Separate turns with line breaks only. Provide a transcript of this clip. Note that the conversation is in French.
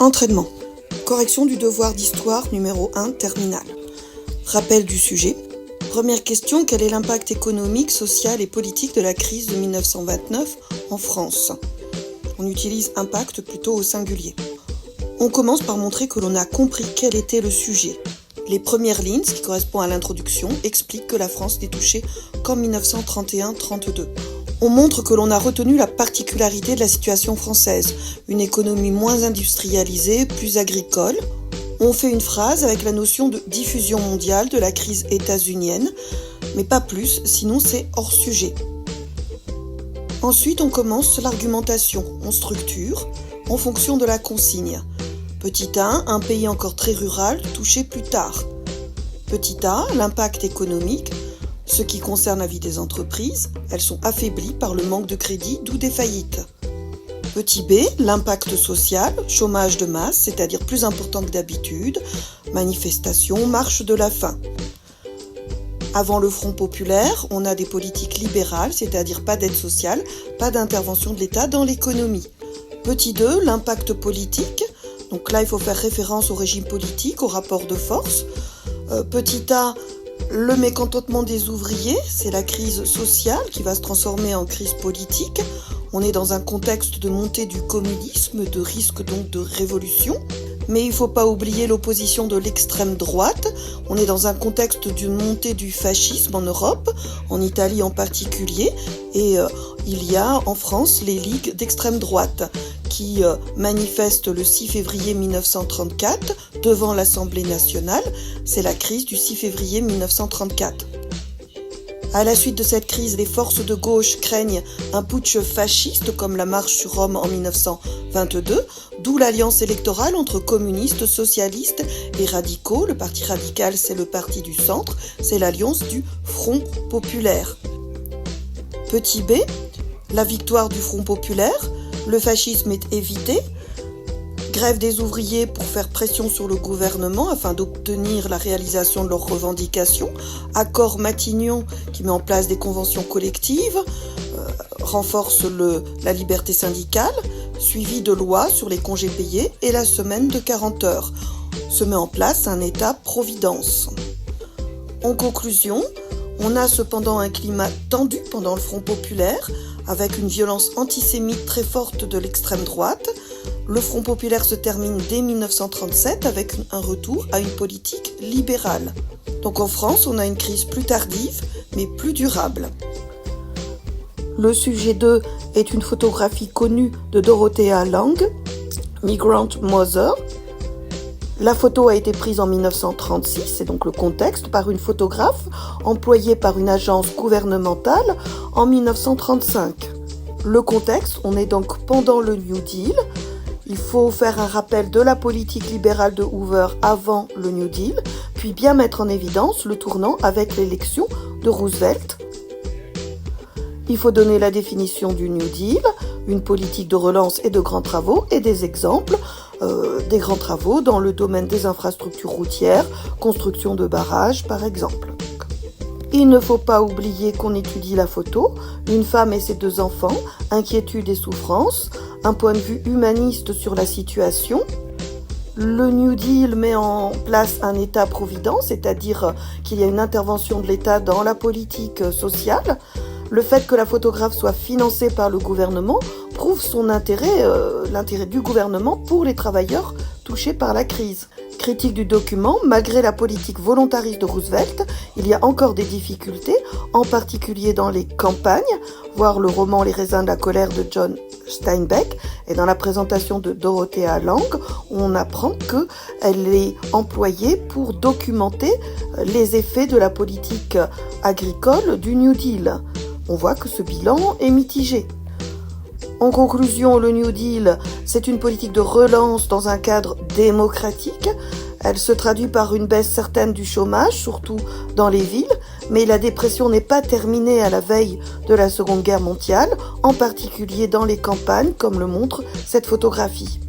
Entraînement. Correction du devoir d'histoire numéro 1, terminal. Rappel du sujet. Première question, quel est l'impact économique, social et politique de la crise de 1929 en France ? On utilise impact plutôt au singulier. On commence par montrer que l'on a compris quel était le sujet. Les premières lignes, ce qui correspond à l'introduction, expliquent que la France n'est touchée qu'en 1931-32. On montre que l'on a retenu la particularité de la situation française, une économie moins industrialisée, plus agricole. On fait une phrase avec la notion de diffusion mondiale de la crise états-unienne, mais pas plus, sinon c'est hors sujet. Ensuite, on commence l'argumentation, on structure en fonction de la consigne. Petit a, un pays encore très rural, touché plus tard. Petit a, l'impact économique. Ce qui concerne la vie des entreprises, elles sont affaiblies par le manque de crédit, d'où des faillites. Petit b, l'impact social, chômage de masse, c'est-à-dire plus important que d'habitude, manifestations, marche de la faim. Avant le Front populaire, on a des politiques libérales, c'est-à-dire pas d'aide sociale, pas d'intervention de l'État dans l'économie. Petit 2, l'impact politique, donc là il faut faire référence au régime politique, au rapport de force. Petit a, le mécontentement des ouvriers, c'est la crise sociale qui va se transformer en crise politique. On est dans un contexte de montée du communisme, de risque donc de révolution. Mais il ne faut pas oublier l'opposition de l'extrême droite. On est dans un contexte d'une montée du fascisme en Europe, en Italie en particulier. Et il y a en France les ligues d'extrême droite qui manifestent le 6 février 1934 devant l'Assemblée nationale. C'est la crise du 6 février 1934. À la suite de cette crise, les forces de gauche craignent un putsch fasciste comme la marche sur Rome en 1922, d'où l'alliance électorale entre communistes, socialistes et radicaux. Le parti radical, c'est le parti du centre, c'est l'alliance du Front populaire. Petit b, la victoire du Front populaire, le fascisme est évité. Grève des ouvriers pour faire pression sur le gouvernement afin d'obtenir la réalisation de leurs revendications. Accord Matignon qui met en place des conventions collectives, renforce la liberté syndicale, suivi de lois sur les congés payés et la semaine de 40 heures. Se met en place un État-providence. En conclusion, on a cependant un climat tendu pendant le Front populaire, avec une violence antisémite très forte de l'extrême droite. Le Front populaire se termine dès 1937 avec un retour à une politique libérale. Donc en France, on a une crise plus tardive, mais plus durable. Le sujet 2 est une photographie connue de Dorothea Lange, Migrant Mother. La photo a été prise en 1936, c'est donc le contexte, par une photographe employée par une agence gouvernementale en 1935. Le contexte, on est donc pendant le New Deal. Il faut faire un rappel de la politique libérale de Hoover avant le New Deal, puis bien mettre en évidence le tournant avec l'élection de Roosevelt. Il faut donner la définition du New Deal, une politique de relance et de grands travaux, et des exemples des grands travaux dans le domaine des infrastructures routières, construction de barrages par exemple. Il ne faut pas oublier qu'on étudie la photo, une femme et ses 2 enfants, inquiétude et souffrance, un point de vue humaniste sur la situation. Le New Deal met en place un État-providence, c'est-à-dire qu'il y a une intervention de l'État dans la politique sociale. Le fait que la photographe soit financée par le gouvernement prouve son intérêt, l'intérêt du gouvernement pour les travailleurs touchés par la crise. Critique du document, malgré la politique volontariste de Roosevelt, il y a encore des difficultés, en particulier dans les campagnes, voir le roman Les raisins de la colère de John Steinbeck, et dans la présentation de Dorothea Lange, on apprend qu'elle est employée pour documenter les effets de la politique agricole du New Deal. On voit que ce bilan est mitigé. En conclusion, le New Deal, c'est une politique de relance dans un cadre démocratique. Elle se traduit par une baisse certaine du chômage, surtout dans les villes, mais la dépression n'est pas terminée à la veille de la Seconde Guerre mondiale, en particulier dans les campagnes, comme le montre cette photographie.